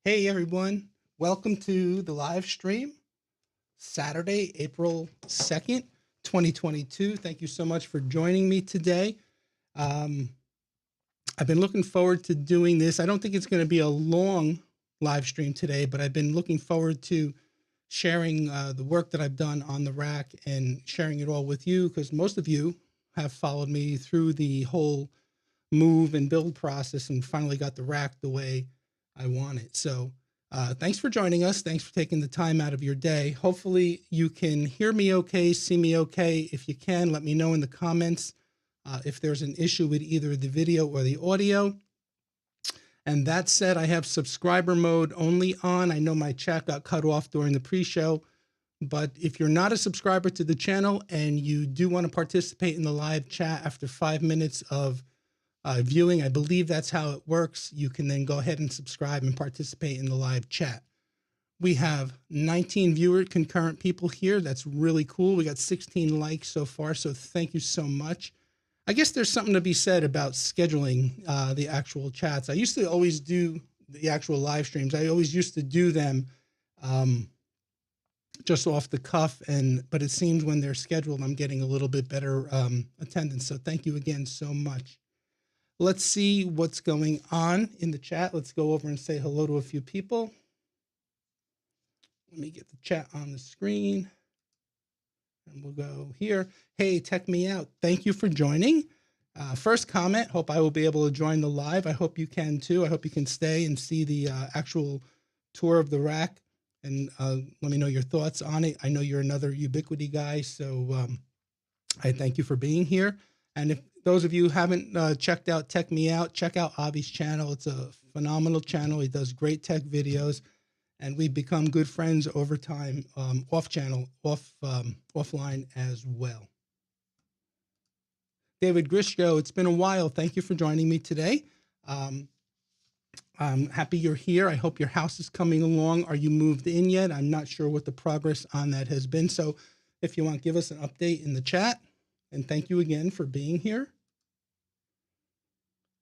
Hey everyone, welcome to the live stream, Saturday, April 2nd, 2022. Thank you so much for joining me today. Um, I've been looking forward to doing this. I don't think it's going to be a long live stream today, but I've been looking forward to sharing the work that I've done on the rack and sharing it all with you because most of you have followed me through the whole move and build process and finally got the rack the way I want it. So thanks for joining us. Thanks for taking the time out of your day. Hopefully you can hear me okay, see me okay. If you can, let me know in the comments if there's an issue with either the video or the audio. And that said, I have subscriber mode only on. I know my chat got cut off during the pre-show, but if you're not a subscriber to the channel and you do want to participate in the live chat after 5 minutes of viewing, I believe that's how it works. You can then go ahead and subscribe and participate in the live chat. We have 19 viewer concurrent people here. That's really cool. We got 16 likes so far, so thank you so much. I guess there's something to be said about scheduling the actual chats. I used to always do the actual live streams. I always used to do them just off the cuff, but it seems when they're scheduled, I'm getting a little bit better attendance. So thank you again so much. Let's see what's going on in the chat. Let's go over and say hello to a few people. Let me get the chat on the screen. And we'll go here. Hey, Tech Me Out. Thank you for joining. First comment, hope I will be able to join the live. I hope you can too. I hope you can stay and see the actual tour of the rack and let me know your thoughts on it. I know you're another Ubiquity guy, so I thank you for being here. And if those of you who haven't checked out Tech Me Out, check out Avi's channel. It's a phenomenal channel. He does great tech videos, and we've become good friends over time, offline as well. David Grishko, it's been a while. Thank you for joining me today. I'm happy you're here. I hope your house is coming along. Are you moved in yet? I'm not sure what the progress on that has been. So if you want, give us an update in the chat. And thank you again for being here.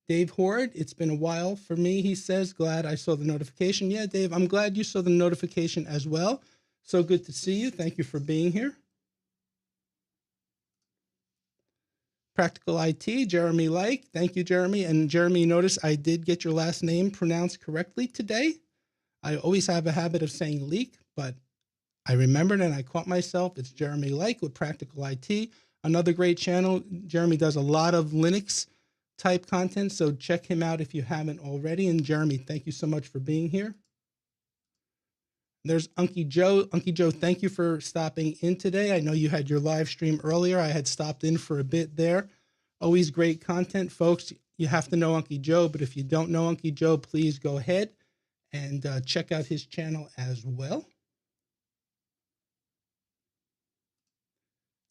Dave Horde, it's been a while for me, he says. Glad I saw the notification. Yeah, Dave, I'm glad you saw the notification as well. So good to see you. Thank you for being here. Practical IT, Jeremy Like. Thank you, Jeremy. And Jeremy, notice I did get your last name pronounced correctly today. I always have a habit of saying Leak, but I remembered and I caught myself. It's Jeremy Like with Practical IT. Another great channel. Jeremy does a lot of Linux type content, so check him out if you haven't already. And Jeremy, thank you so much for being here. There's Unky Joe. Unky Joe, thank you for stopping in today. I know you had your live stream earlier. I had stopped in for a bit there. Always great content, folks. You have to know Unky Joe, but if you don't know Unky Joe, please go ahead and check out his channel as well.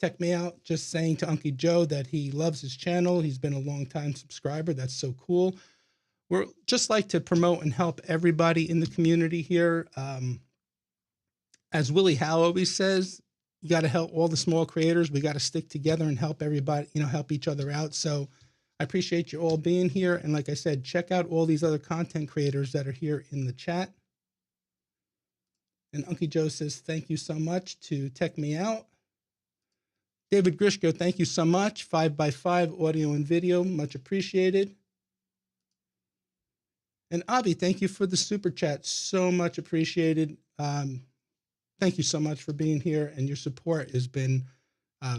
Check me out, just saying to Unky Joe that he loves his channel. He's been a long time subscriber. That's so cool. We're just like to promote and help everybody in the community here. As Willie Howe always says, you got to help all the small creators. We got to stick together and help everybody, help each other out. So I appreciate you all being here. And like I said, check out all these other content creators that are here in the chat. And Unky Joe says, thank you so much to Tech Me Out. David Grishko, thank you so much. 5x5 audio and video, much appreciated. And Avi, thank you for the super chat, so much appreciated. Thank you so much for being here, and your support has been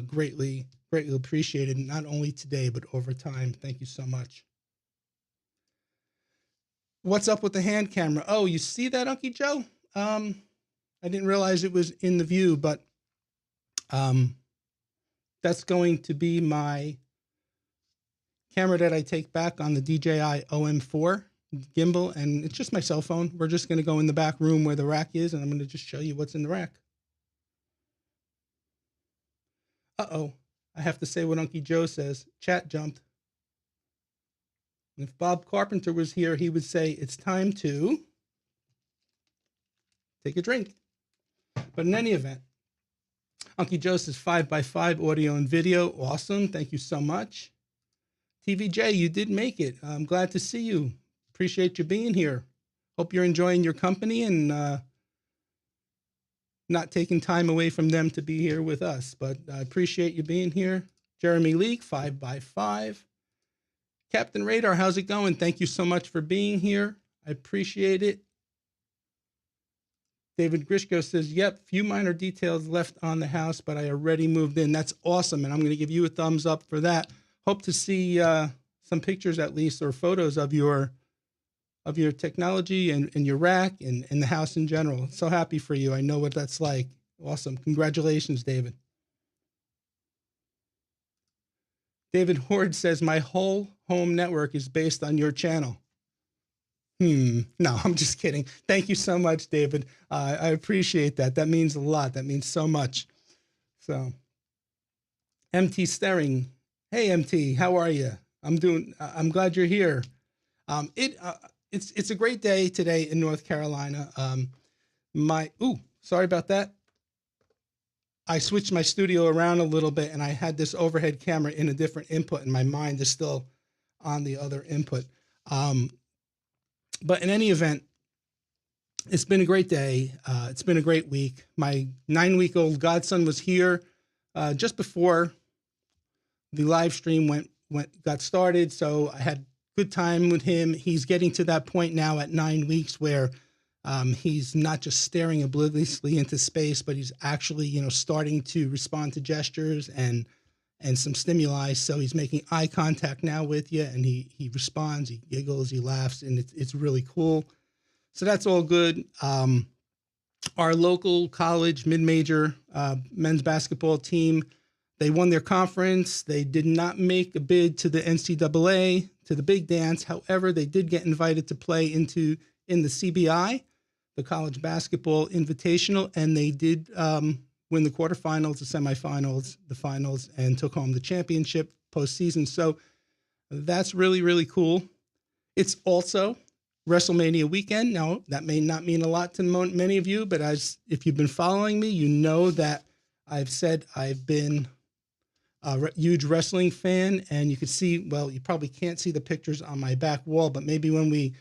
greatly appreciated, not only today, but over time. Thank you so much. What's up with the hand camera? Oh, you see that, Unky Joe? I didn't realize it was in the view, but that's going to be my camera that I take back on the DJI OM4 gimbal, and it's just my cell phone. We're just going to go in the back room where the rack is, and I'm going to just show you what's in the rack. Uh-oh, I have to say what Unky Joe says. Chat jumped. If Bob Carpenter was here, he would say it's time to take a drink. But in any event, Unky Joe says 5x5 audio and video. Awesome. Thank you so much. TVJ, you did make it. I'm glad to see you. Appreciate you being here. hope you're enjoying your company and not taking time away from them to be here with us. But I appreciate you being here. Jeremy Leake, 5x5. Captain Radar, how's it going? Thank you so much for being here. I appreciate it. David Grishko says, yep, few minor details left on the house, but I already moved in. That's awesome, and I'm going to give you a thumbs up for that. Hope to see some pictures at least, or photos of your technology and your rack and the house in general. So happy for you. I know what that's like. Awesome. Congratulations, David. David Horde says, my whole home network is based on your channel. No, I'm just kidding. Thank you so much, David. I appreciate that. That means a lot. That means so much. So, MT Staring. Hey, MT, how are you? I'm glad you're here. It's a great day today in North Carolina. Sorry about that. I switched my studio around a little bit and I had this overhead camera in a different input and my mind is still on the other input. But in any event, it's been a great day. It's been a great week. My 9-week-old godson was here just before the live stream got started. So I had good time with him. He's getting to that point now at 9 weeks where he's not just staring obliviously into space, but he's actually, starting to respond to gestures and some stimuli. So he's making eye contact now with you, and he responds, he giggles, he laughs, and it's really cool. So that's all good. Our local college mid-major men's basketball team, they won their conference. They did not make a bid to the NCAA, to the big dance. However, they did get invited to play in the CBI, the College Basketball Invitational, and they did win the quarterfinals, the semifinals, the finals, and took home the championship postseason. So that's really, really cool. It's also WrestleMania weekend. Now, that may not mean a lot to many of you, but if you've been following me, you know that I've said I've been a huge wrestling fan, and you can see, well, you probably can't see the pictures on my back wall, but maybe when we're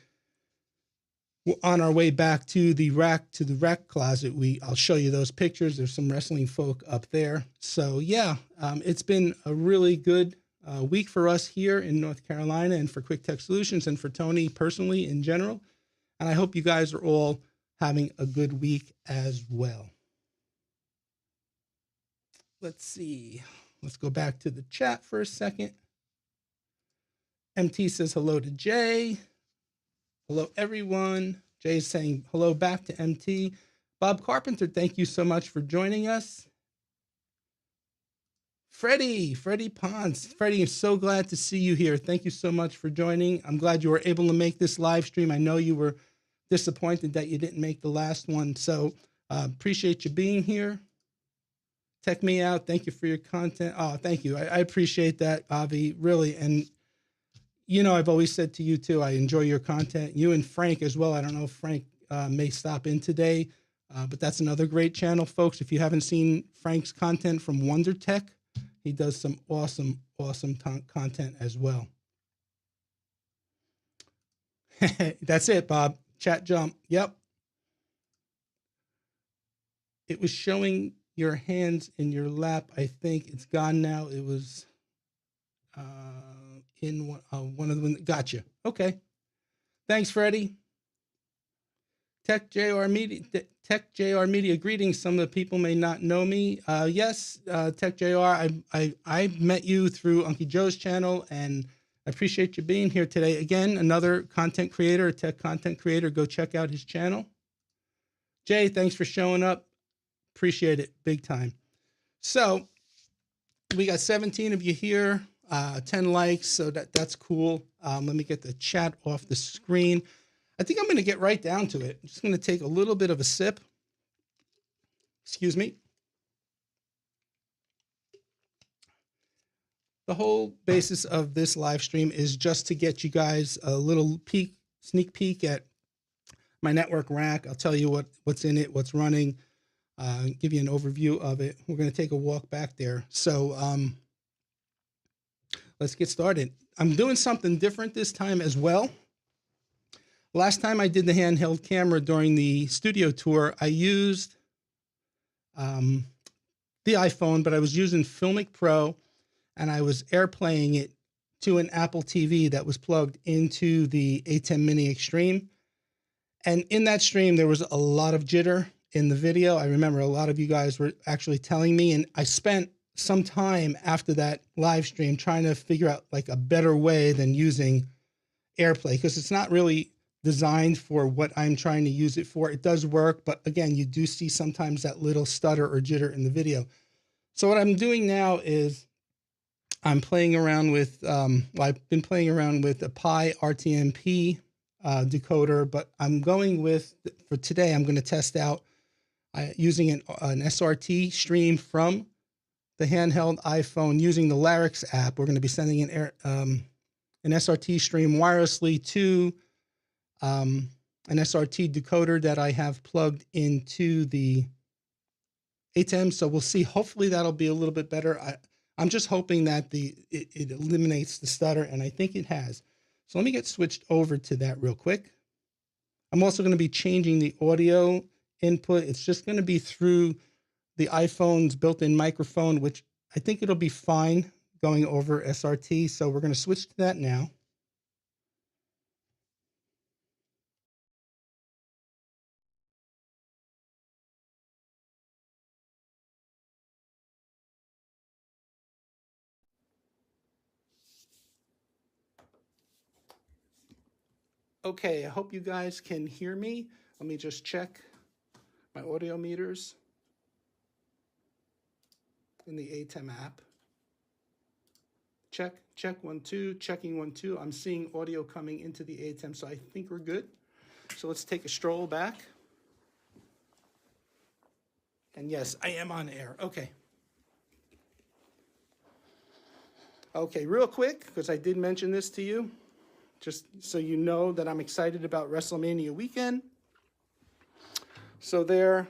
on our way back to the rack closet, I'll show you those pictures. There's some wrestling folk up there. So yeah, it's been a really good week for us here in North Carolina and for Quik Tech Solutions and for Tony personally in general. And I hope you guys are all having a good week as well. Let's see. Let's go back to the chat for a second. MT says hello to Jay. Hello, everyone. Jay's saying hello back to MT. Bob Carpenter, thank you so much for joining us. Freddie Pons. Freddie, I'm so glad to see you here. Thank you so much for joining. I'm glad you were able to make this live stream. I know you were disappointed that you didn't make the last one. So appreciate you being here. Tech me out. Thank you for your content. Oh, thank you. I appreciate that, Avi, really. And I've always said to you too, I enjoy your content. You and Frank as well. I don't know if Frank may stop in today, but that's another great channel, folks. If you haven't seen Frank's content from Wonder Tech, he does some awesome content as well. That's it, Bob. Chat jump. Yep. It was showing your hands in your lap. I think it's gone now. It was in one of them. Gotcha. Okay. Thanks, Freddie. Tech JR Media greetings. Some of the people may not know me. Yes, Tech JR, I met you through Uncle Joe's channel, and I appreciate you being here today. Again, another content creator, a tech content creator. Go check out his channel. Jay, thanks for showing up. Appreciate it big time. So we got 17 of you here, 10 likes, so that's cool. Let me get the chat off the screen. I think I'm going to get right down to it. I'm just going to take a little bit of a sip. Excuse me. The whole basis of this live stream is just to get you guys a little sneak peek at my network rack. I'll tell you what's in it, what's running, give you an overview of it. We're going to take a walk back there. So let's get started. I'm doing something different this time as well. Last time I did the handheld camera during the studio tour, I used the iPhone, but I was using Filmic Pro, and I was airplaying it to an Apple TV that was plugged into the A10 Mini Extreme. And in that stream, there was a lot of jitter in the video. I remember a lot of you guys were actually telling me, and I spent some time after that live stream trying to figure out like a better way than using AirPlay, because it's not really designed for what I'm trying to use it for. It does work, but again, you do see sometimes that little stutter or jitter in the video. So what I'm doing now is I'm playing around with, I've been playing around with a Pi RTMP decoder, but I'm going with, for today, I'm going to test out using an SRT stream from the handheld iPhone using the Larix app. We're going to be sending an SRT stream wirelessly to an SRT decoder that I have plugged into the ATEM. So we'll see. Hopefully that'll be a little bit better. I'm just hoping that it eliminates the stutter, and I think it has. So let me get switched over to that real quick. I'm also going to be changing the audio input. It's just going to be through the iPhone's built-in microphone, which I think it'll be fine going over SRT. So we're going to switch to that now. Okay, I hope you guys can hear me. Let me just check my audio meters in the ATEM app. Check, check, 1, 2, checking 1, 2. I'm seeing audio coming into the ATEM, so I think we're good. So let's take a stroll back. And yes, I am on air. Okay. Okay, real quick, because I did mention this to you, just so you know that I'm excited about WrestleMania weekend. So there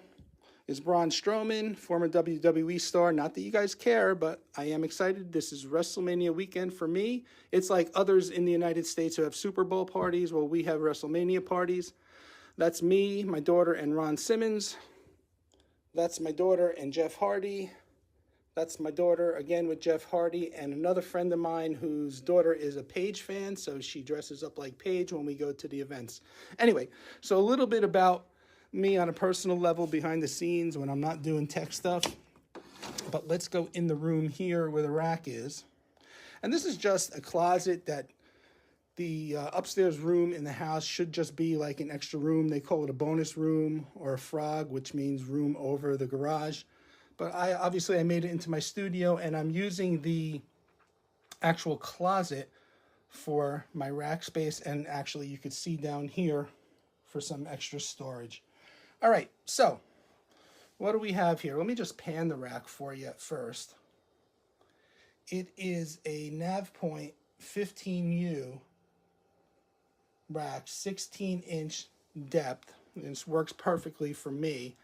is Braun Strowman, former WWE star. Not that you guys care, but I am excited. This is WrestleMania weekend for me. It's like others in the United States who have Super Bowl parties. Well, we have WrestleMania parties. That's me, my daughter, and Ron Simmons. That's my daughter and Jeff Hardy. That's my daughter, again, with Jeff Hardy, and another friend of mine whose daughter is a Paige fan, so she dresses up like Paige when we go to the events. Anyway, so a little bit about me on a personal level behind the scenes when I'm not doing tech stuff. But let's go in the room here where the rack is. And this is just a closet that the upstairs room in the house should just be like an extra room. They call it a bonus room or a frog, which means room over the garage. But I made it into my studio, and I'm using the actual closet for my rack space. And actually, you could see down here for some extra storage. All right, so what do we have here? Let me just pan the rack for you at first. It is a NavPoint 15U rack, 16-inch depth. This works perfectly for me.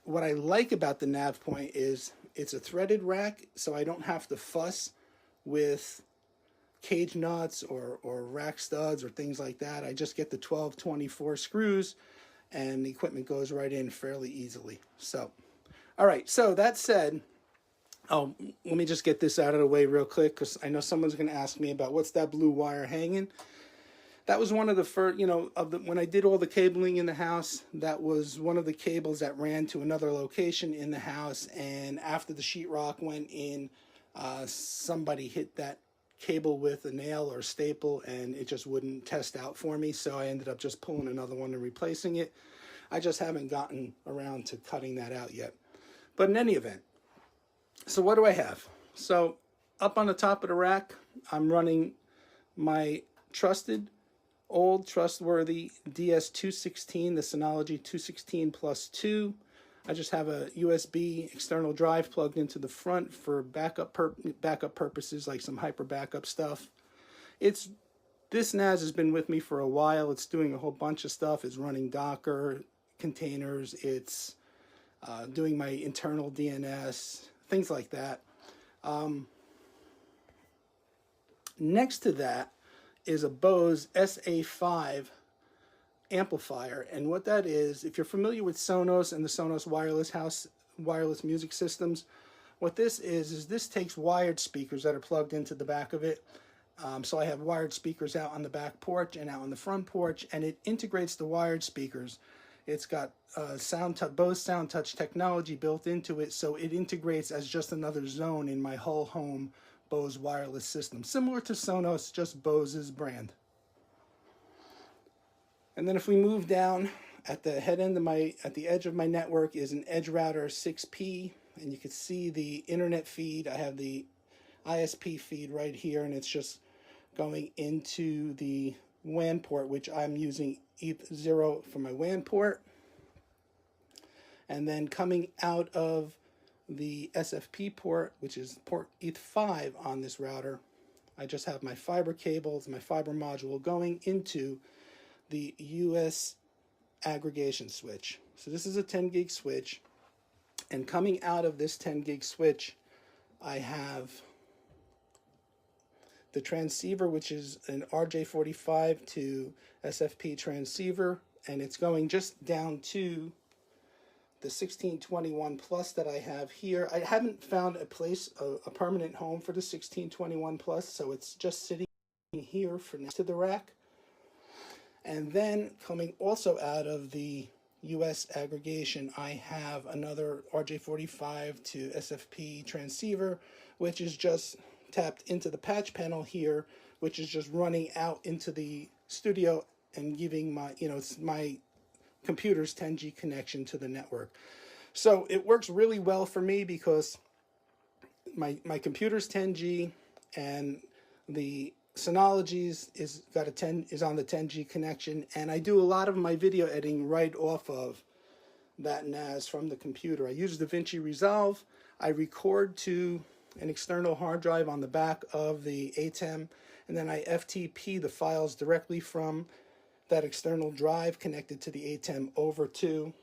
What I like about the NavPoint is it's a threaded rack, so I don't have to fuss with cage nuts or rack studs or things like that. I just get the 12-24 screws, and the equipment goes right in fairly easily. So, all right, so that said, let me just get this out of the way real quick, because I know someone's going to ask me about what's that blue wire hanging. That was one of the first, when I did all the cabling in the house, that was one of the cables that ran to another location in the house. And after the sheetrock went in, somebody hit that cable with a nail or staple, and it just wouldn't test out for me. So I ended up just pulling another one and replacing it. I just haven't gotten around to cutting that out yet. But in any event, so what do I have? So up on the top of the rack, I'm running my old trustworthy DS216, the Synology 216 plus 2. I just have a USB external drive plugged into the front for backup purposes, like some hyper backup stuff. This NAS has been with me for a while. It's doing a whole bunch of stuff. It's running Docker containers. It's doing my internal DNS, things like that. Next to that is a Bose SA5 amplifier. And what that is, if you're familiar with Sonos and the Sonos wireless music systems, what this is this takes wired speakers that are plugged into the back of it. So I have wired speakers out on the back porch and out on the front porch, and it integrates the wired speakers. It's got Bose SoundTouch technology built into it, so it integrates as just another zone in my whole home Bose wireless system, similar to Sonos, just Bose's brand. And then if we move down, at the head end of at the edge of my network is an Edge Router 6P, and you can see the internet feed. I have the ISP feed right here, and it's just going into the WAN port, which I'm using ETH0 for my WAN port. And then coming out of the SFP port, which is port ETH5 on this router, I just have my fiber cables, my fiber module going into the US aggregation switch. So this is a 10 gig switch, and coming out of this 10 gig switch, I have the transceiver, which is an RJ45 to SFP transceiver, and it's going just down to the 1621 Plus that I have here. I haven't found a permanent home for the 1621 Plus, so it's just sitting here for next to the rack. And then coming also out of the US aggregation, I have another RJ45 to SFP transceiver, which is just tapped into the patch panel here, which is just running out into the studio and giving my, it's my computer's 10G connection to the network. So it works really well for me because my computer's 10G and the Synology's is on the 10G connection, and I do a lot of my video editing right off of that NAS from the computer. I use DaVinci Resolve. I record to an external hard drive on the back of the ATEM, and then I FTP the files directly from that external drive connected to the ATEM over to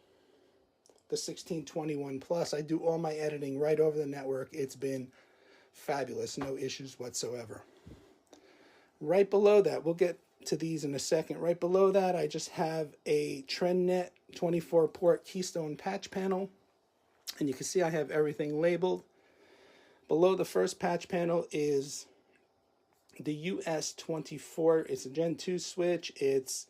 the 1621 Plus. I do all my editing right over the network. It's been fabulous, no issues whatsoever. Right below that, we'll get to these in a second. Right below that, I just have a TrendNet 24 port Keystone patch panel, and you can see I have everything labeled. Below the first patch panel is the US24. It's a Gen 2 switch. It's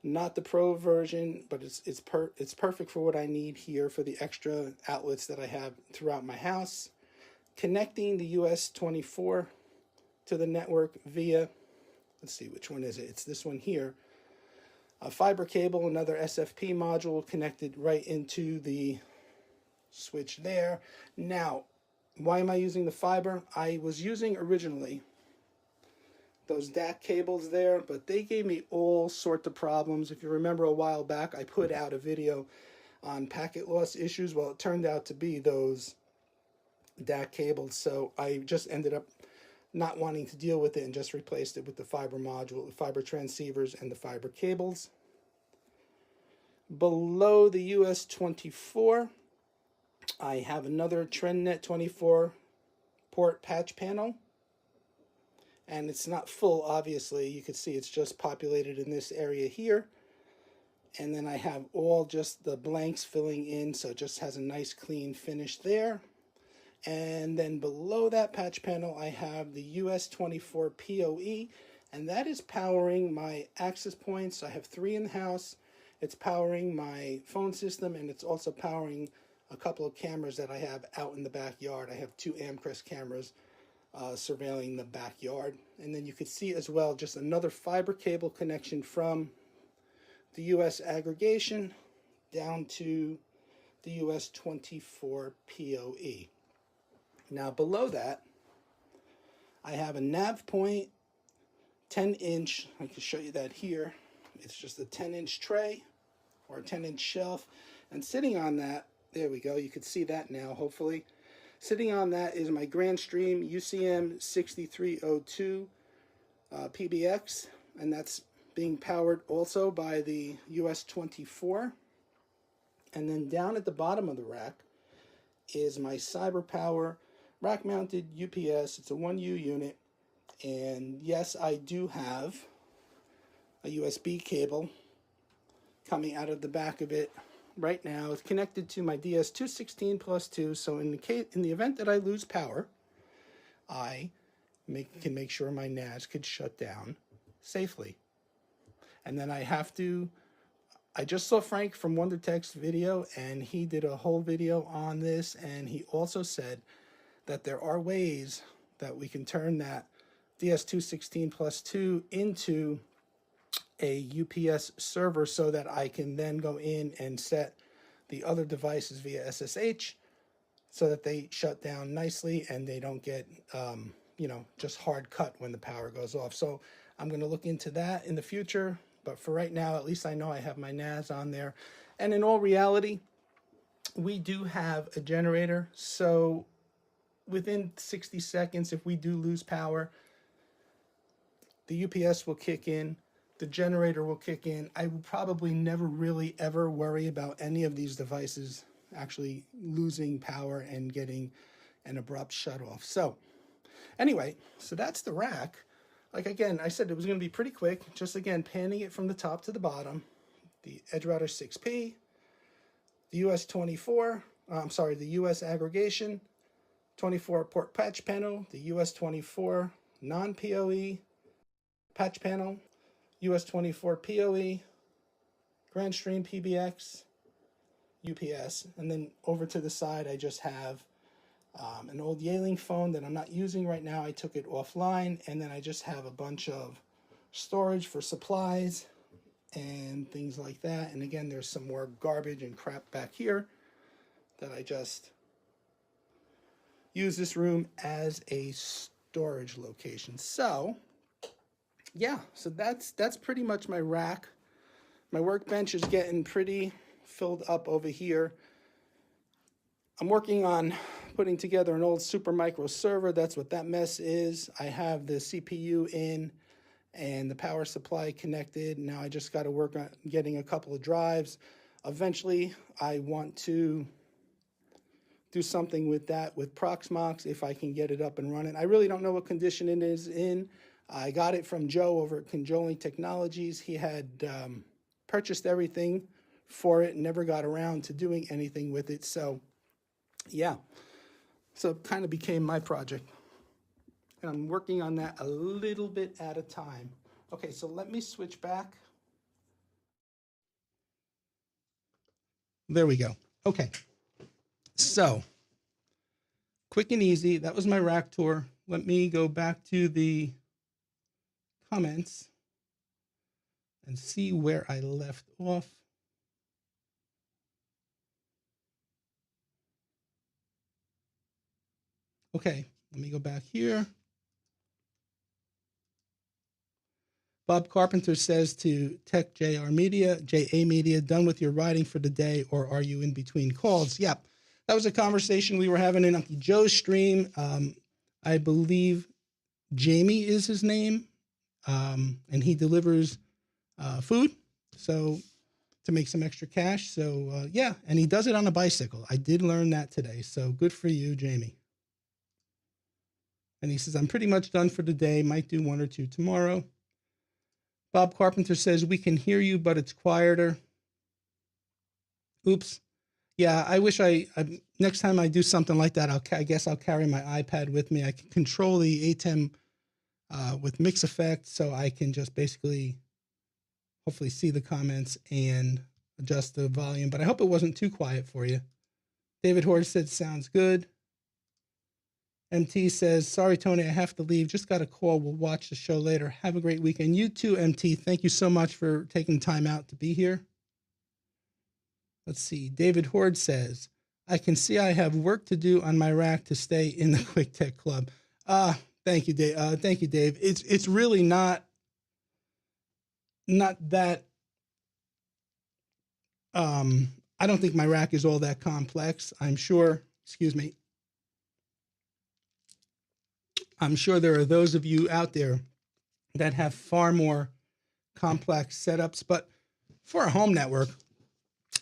not the Pro version, but it's perfect for what I need here for the extra outlets that I have throughout my house. Connecting the US24 to the network via, let's see, which one is it? It's this one here. A fiber cable, another SFP module connected right into the switch there. Now, why am I using the fiber? I was using originally those DAC cables there, but they gave me all sorts of problems. If you remember a while back, I put out a video on packet loss issues. Well, it turned out to be those DAC cables, so I just ended up not wanting to deal with it and just replaced it with the fiber module, the fiber transceivers, and the fiber cables. Below the US24, I have another TrendNet 24 port patch panel, and it's not full, obviously. You can see it's just populated in this area here, and then I have all just the blanks filling in, so it just has a nice clean finish there. And then below that patch panel, I have the US24 PoE, and that is powering my access points. I have 3 in the house. It's powering my phone system, and it's also powering a couple of cameras that I have out in the backyard. I have 2 Amcrest cameras surveilling the backyard. And then you can see as well just another fiber cable connection from the US aggregation down to the US24 PoE. Now below that, I have a nav point 10-inch. I can show you that here. It's just a 10-inch tray or a 10-inch shelf, and sitting on that, there we go, you can see that now hopefully. Sitting on that is my Grandstream UCM 6302 PBX, and that's being powered also by the US24. And then down at the bottom of the rack is my CyberPower rack-mounted UPS. It's a 1U unit, and yes, I do have a USB cable coming out of the back of it right now. It's connected to my DS216 plus 2. So in the event that I lose power, I can make sure my NAS could shut down safely. And then I just saw Frank from WonderTech's video, and he did a whole video on this, and he also said that there are ways that we can turn that DS216 plus 2 into a UPS server so that I can then go in and set the other devices via SSH so that they shut down nicely and they don't get, just hard cut when the power goes off. So I'm going to look into that in the future. But for right now, at least I know I have my NAS on there. And in all reality, we do have a generator. So within 60 seconds, if we do lose power, the UPS will kick in. The generator will kick in. I will probably never really ever worry about any of these devices actually losing power and getting an abrupt shut off. So anyway, so that's the rack. Like again, I said it was going to be pretty quick. Just again, panning it from the top to the bottom. The edge router 6P, the the US aggregation, 24 port patch panel, the US 24 non-PoE patch panel, US 24 PoE, Grand Stream PBX, UPS, and then over to the side I just have an old Yealing phone that I'm not using right now. I took it offline, and then I just have a bunch of storage for supplies and things like that. And again, there's some more garbage and crap back here that I just use this room as a storage location. So yeah, so that's pretty much my rack. My workbench is getting pretty filled up over here. I'm working on putting together an old Supermicro server. That's what that mess is. I have the CPU in and the power supply connected. Now I just got to work on getting a couple of drives. Eventually, I want to do something with that with Proxmox if I can get it up and running. I really don't know what condition it is in. I got it from Joe over at Controlling Technologies. He had purchased everything for it and never got around to doing anything with it. So yeah, so it kind of became my project. And I'm working on that a little bit at a time. Okay, so let me switch back. There we go. Okay, so quick and easy. That was my rack tour. Let me go back to the comments and see where I left off. Okay, let me go back here. Bob Carpenter says to Tech JA Media, done with your writing for the day, or are you in between calls? Yep, that was a conversation we were having in Uncle Joe's stream. I believe Jamie is his name, and he delivers food, so to make some extra cash. So yeah, and he does it on a bicycle. I did learn that today, so good for you, Jamie. And he says, I'm pretty much done for the day. Might do one or two tomorrow. Bob Carpenter says, we can hear you, but it's quieter. Oops. Yeah, I wish next time I do something like that, I guess I'll carry my iPad with me. I can control the ATEM with mix effect, so I can just basically hopefully see the comments and adjust the volume. But I hope it wasn't too quiet for you. David Horde said, sounds good. MT says, sorry, Tony, I have to leave. Just got a call. We'll watch the show later. Have a great weekend. You too, MT. Thank you so much for taking time out to be here. Let's see. David Horde says, I can see I have work to do on my rack to stay in the Quick Tech Club. Thank you, Dave. Thank you, Dave. It's really not that. I don't think my rack is all that complex. I'm sure. Excuse me. I'm sure there are those of you out there that have far more complex setups, but for a home network,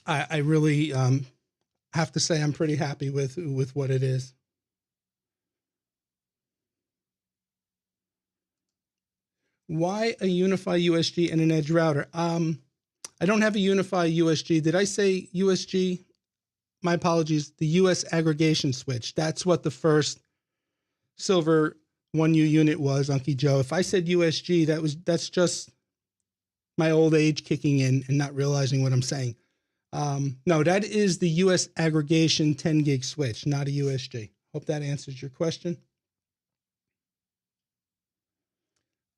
I really have to say I'm pretty happy with what it is. Why a UniFi USG and an edge router? I don't have a Unify USG. Did I say USG? My apologies. The US aggregation switch. That's what the first silver 1U unit was, Unky Joe. If I said USG, that's just my old age kicking in and not realizing what I'm saying. No, that is the US aggregation 10 gig switch, not a USG. Hope that answers your question.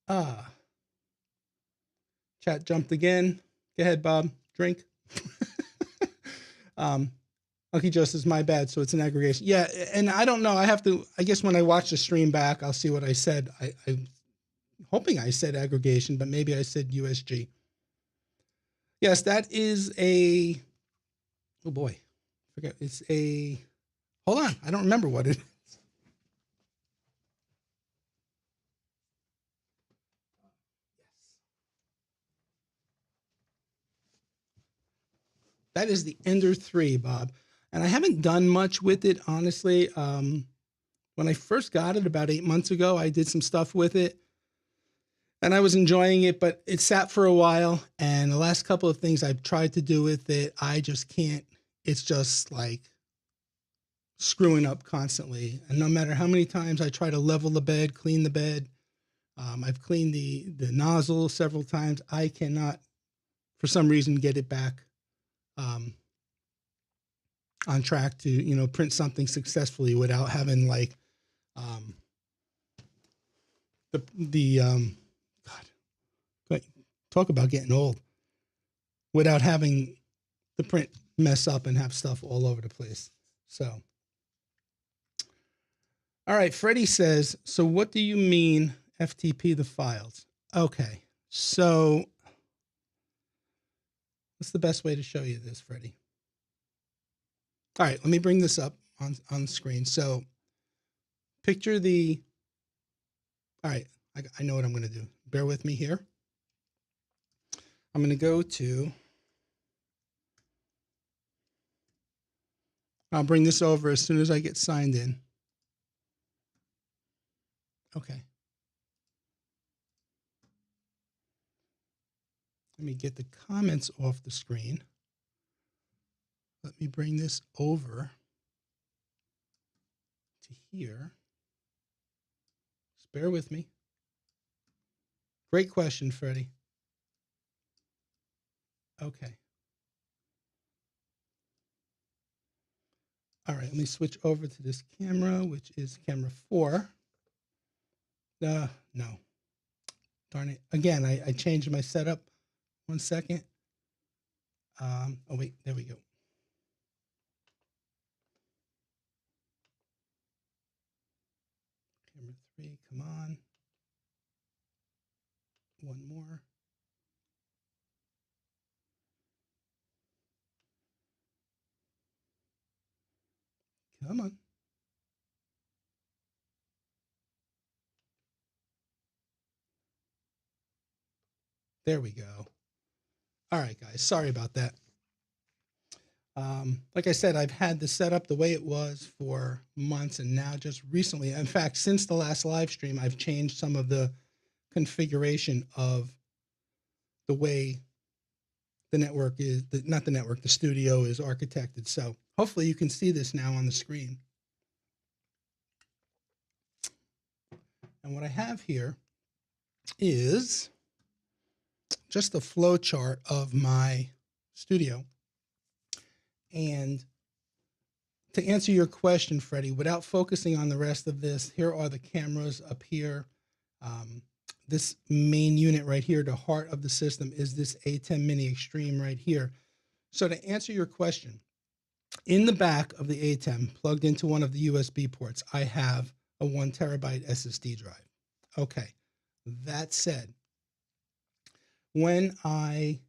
Chat jumped again. Go ahead, Bob. Drink. Unky Joe says, my bad. So it's an aggregation. Yeah. And I don't know. I guess when I watch the stream back, I'll see what I said. I'm hoping I said aggregation, but maybe I said USG. Yes, that is oh boy. Forget. It's hold on. I don't remember what it is. That is the Ender 3, Bob. And I haven't done much with it, honestly. When I first got it about 8 months ago, I did some stuff with it. And I was enjoying it, but it sat for a while. And the last couple of things I've tried to do with it, I just can't. It's just like screwing up constantly. And no matter how many times I try to level the bed, clean the bed, I've cleaned the nozzle several times, I cannot, for some reason, get it back on track to, print something successfully without having like God, talk about getting old, without having the print mess up and have stuff all over the place. So, all right, Freddie says, so what do you mean FTP the files? Okay, so what's the best way to show you this, Freddie? All right, let me bring this up on the screen. So picture all right, I know what I'm going to do. Bear with me here. I'm going to go to, I'll bring this over as soon as I get signed in. Okay. Let me get the comments off the screen. Let me bring this over to here. Just bear with me. Great question, Freddie. Okay. All right, let me switch over to this camera, which is camera 4. No. Darn it. Again, I changed my setup. 1 second. Oh, wait, there we go. Camera 3, come on. One more. Come on. There we go. All right, guys, sorry about that. Like I said, I've had the setup the way it was for months, and now just recently, in fact, since the last live stream, I've changed some of the configuration of the way the network is, not the network, the studio is architected. So hopefully you can see this now on the screen. And what I have here is just a flow chart of my studio. And to answer your question, Freddie, without focusing on the rest of this, here are the cameras up here. This main unit right here, the heart of the system, is this A10 Mini Extreme right here. So to answer your question, in the back of the A10, plugged into one of the USB ports, I have a 1 terabyte SSD drive. Okay, that said, when I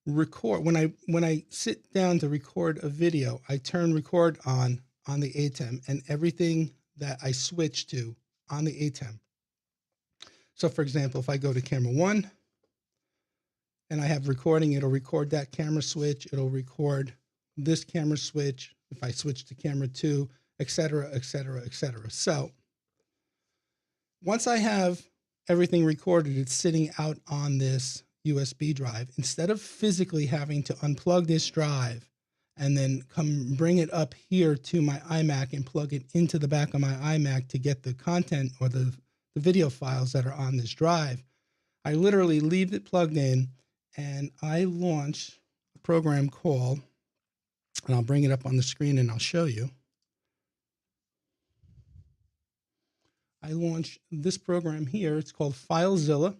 record, when I sit down to record a video, I turn record on the A10, and everything that I switch to on the A10. So for example, if I go to camera 1 and I have recording, it'll record that camera switch, it'll record this camera switch, if I switch to camera 2, etc., etc., etc. So once I have everything recorded, it's sitting out on this USB drive, instead of physically having to unplug this drive and then come bring it up here to my iMac and plug it into the back of my iMac to get the content or the video files that are on this drive, I literally leave it plugged in and I launch a program called, and I'll bring it up on the screen and I'll show you. I launch this program here. It's called FileZilla,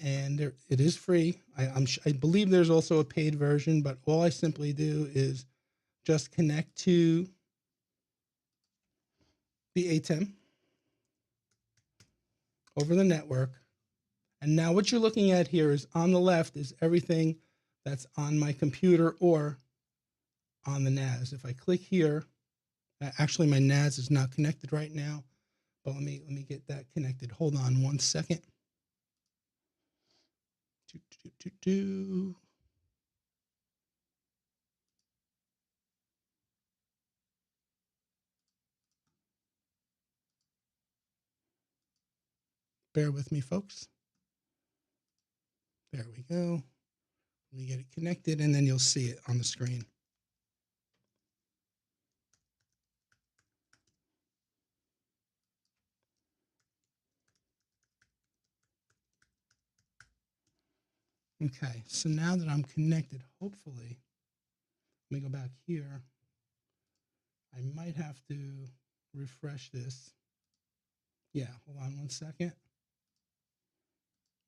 and it is free. I believe there's also a paid version, but all I simply do is just connect to the ATEM over the network. And now what you're looking at here is on the left is everything that's on my computer or on the NAS. If I click here, actually my NAS is not connected right now, but let me get that connected. Hold on one second. Bear with me, folks. There we go. Let me get it connected, and then you'll see it on the screen. Okay, so now that I'm connected, hopefully, let me go back here. I might have to refresh this. Yeah, hold on one second.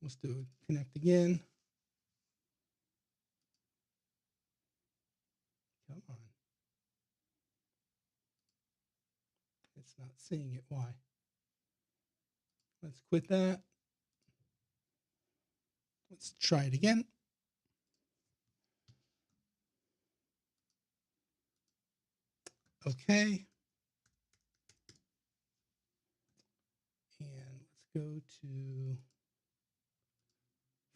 Let's do it. Connect again. Come on. It's not seeing it. Why? Let's quit that. Let's try it again. Okay. And let's go to,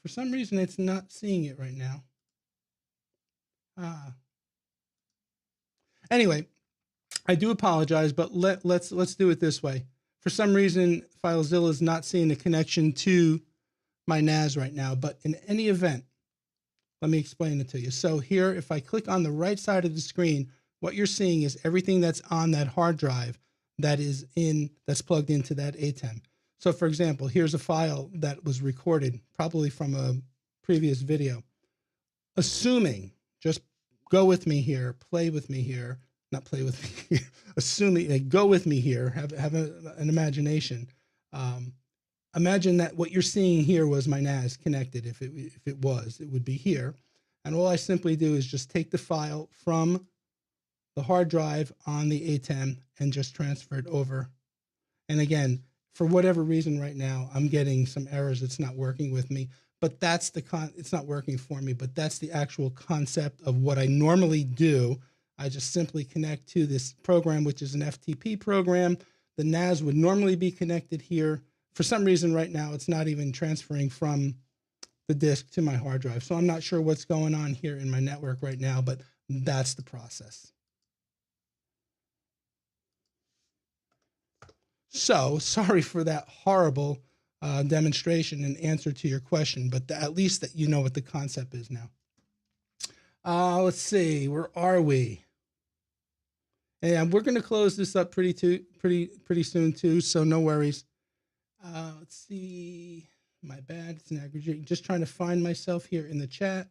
for some reason, it's not seeing it right now. Anyway, I do apologize, but let's do it this way. For some reason, FileZilla is not seeing the connection to my NAS right now, but in any event, let me explain it to you. So here, if I click on the right side of the screen, what you're seeing is everything that's on that hard drive that's plugged into that ATEM. So for example, here's a file that was recorded, probably from a previous video. Assuming, just go with me here, play with me here, not play with me here, assuming, go with me here, have an imagination. Imagine that what you're seeing here was my NAS connected. If it was, it would be here. And all I simply do is just take the file from the hard drive on the ATEM and just transfer it over. And again, for whatever reason right now, I'm getting some errors. It's not working with me, but that's it's not working for me, but that's the actual concept of what I normally do. I just simply connect to this program, which is an FTP program. The NAS would normally be connected here. For some reason right now, it's not even transferring from the disk to my hard drive. So I'm not sure what's going on here in my network right now, but that's the process. So sorry for that horrible demonstration and answer to your question, but at least that you know what the concept is now. Let's see, where are we? And we're going to close this up pretty soon too, so no worries. Let's see, my bad, it's an aggregate. Just trying to find myself here in the chat.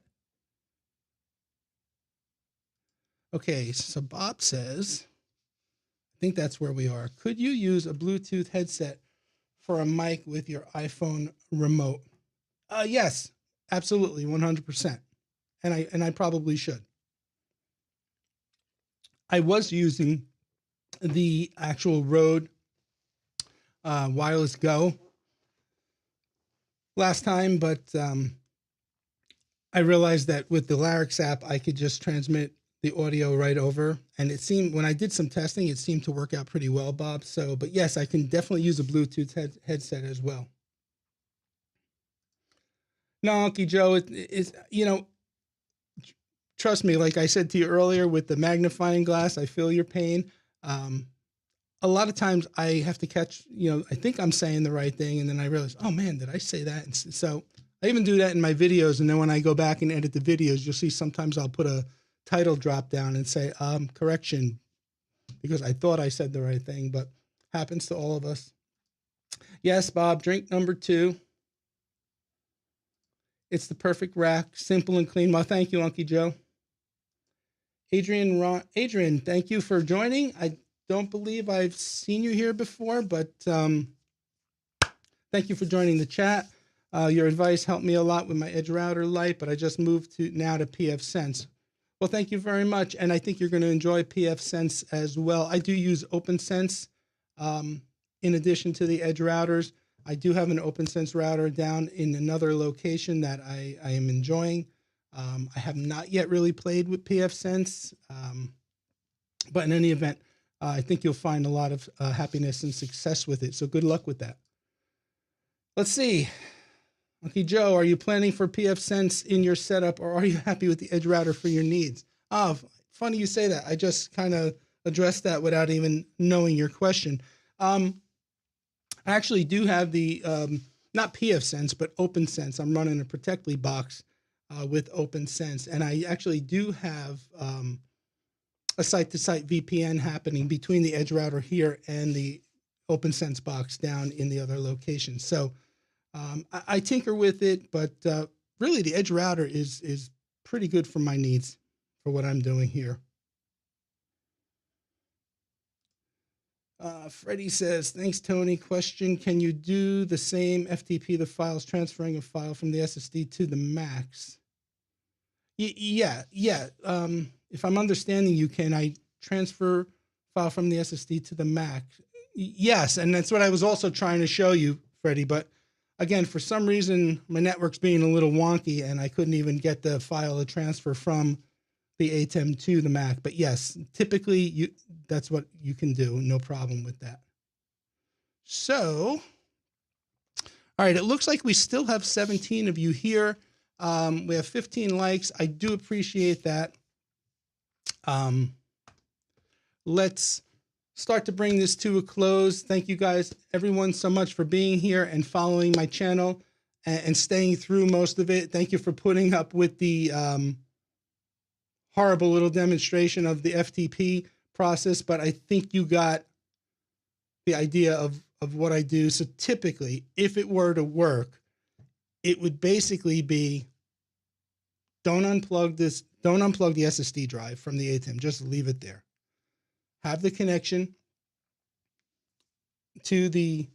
Okay, so Bob says, I think that's where we are. Could you use a Bluetooth headset for a mic with your iPhone remote? Yes, absolutely, 100%. And I probably should. I was using the actual Rode Wireless Go last time, but I realized that with the Larix app, I could just transmit the audio right over. And it seemed, when I did some testing, it seemed to work out pretty well, Bob. So, but yes, I can definitely use a Bluetooth headset as well. No, Uncle Joe, it's, you know, trust me, like I said to you earlier with the magnifying glass, I feel your pain. A lot of times I have to catch, you know, I think I'm saying the right thing. And then I realize, oh man, did I say that? And so I even do that in my videos, and then when I go back and edit the videos, you'll see sometimes I'll put a title drop down and say, correction, because I thought I said the right thing, but happens to all of us. Yes, Bob, drink number 2. It's the perfect rack, simple and clean. Well, thank you, Unky Joe. Adrian, thank you for joining. I don't believe I've seen you here before, but thank you for joining the chat. Your advice helped me a lot with my Edge router light, but I just moved now to pfSense. Well, thank you very much, and I think you're going to enjoy pfSense as well. I do use OpenSense in addition to the Edge routers. I do have an OpenSense router down in another location that I am enjoying. I have not yet really played with pfSense, but in any event, I think you'll find a lot of happiness and success with it. So good luck with that. Let's see. Okay, Joe, are you planning for pfSense in your setup, or are you happy with the Edge router for your needs? Oh, funny you say that. I just kind of addressed that without even knowing your question. I actually do have the, not pfSense, but OpenSense. I'm running a Protectly box with OpenSense, and I actually do have a site-to-site VPN happening between the Edge router here and the OpenSense box down in the other location. So I tinker with it, but really the Edge router is pretty good for my needs for what I'm doing here. Freddie says, thanks, Tony. Question, can you do the same FTP the files, transferring a file from the SSD to the Macs? Yeah. If I'm understanding you, can I transfer file from the SSD to the Mac? Yes, and that's what I was also trying to show you, Freddie, but again, for some reason, my network's being a little wonky, and I couldn't even get the file to transfer from the ATEM to the Mac. But yes, typically, that's what you can do. No problem with that. So, all right, it looks like we still have 17 of you here. We have 15 likes. I do appreciate that. Let's start to bring this to a close. Thank you guys, everyone, so much for being here and following my channel and staying through most of it. Thank you for putting up with the horrible little demonstration of the FTP process, but I think you got the idea of what I do. So typically, if it were to work, it would basically be don't unplug the SSD drive from the ATEM, just leave it there. Have the connection to the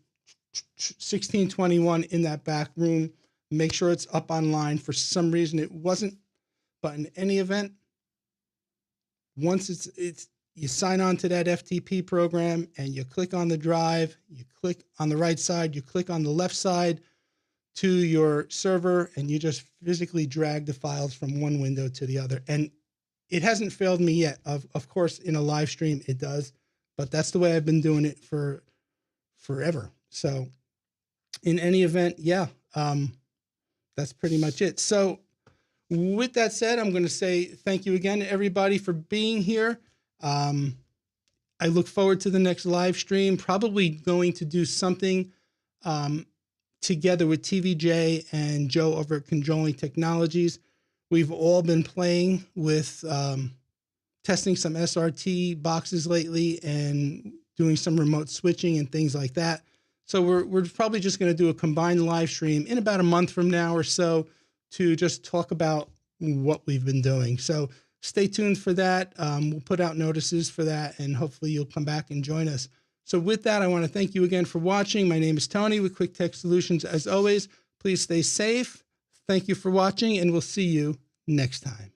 1621 in that back room. Make sure it's up online. For some reason it wasn't, but in any event, once you sign on to that FTP program and you click on the drive, you click on the right side, you click on the left side to your server, and you just physically drag the files from one window to the other. And it hasn't failed me yet. Of course, in a live stream, it does, but that's the way I've been doing it for forever. So in any event, yeah, that's pretty much it. So with that said, I'm going to say thank you again to everybody for being here. I look forward to the next live stream, probably going to do something together with TVJ and Joe over at Controlling Technologies. We've all been playing with testing some SRT boxes lately and doing some remote switching and things like that. So we're probably just going to do a combined live stream in about a month from now or so to just talk about what we've been doing. So stay tuned for that. We'll put out notices for that, and hopefully you'll come back and join us. So with that, I want to thank you again for watching. My name is Tony with Quik Tech Solutions. As always, please stay safe. Thank you for watching, and we'll see you next time.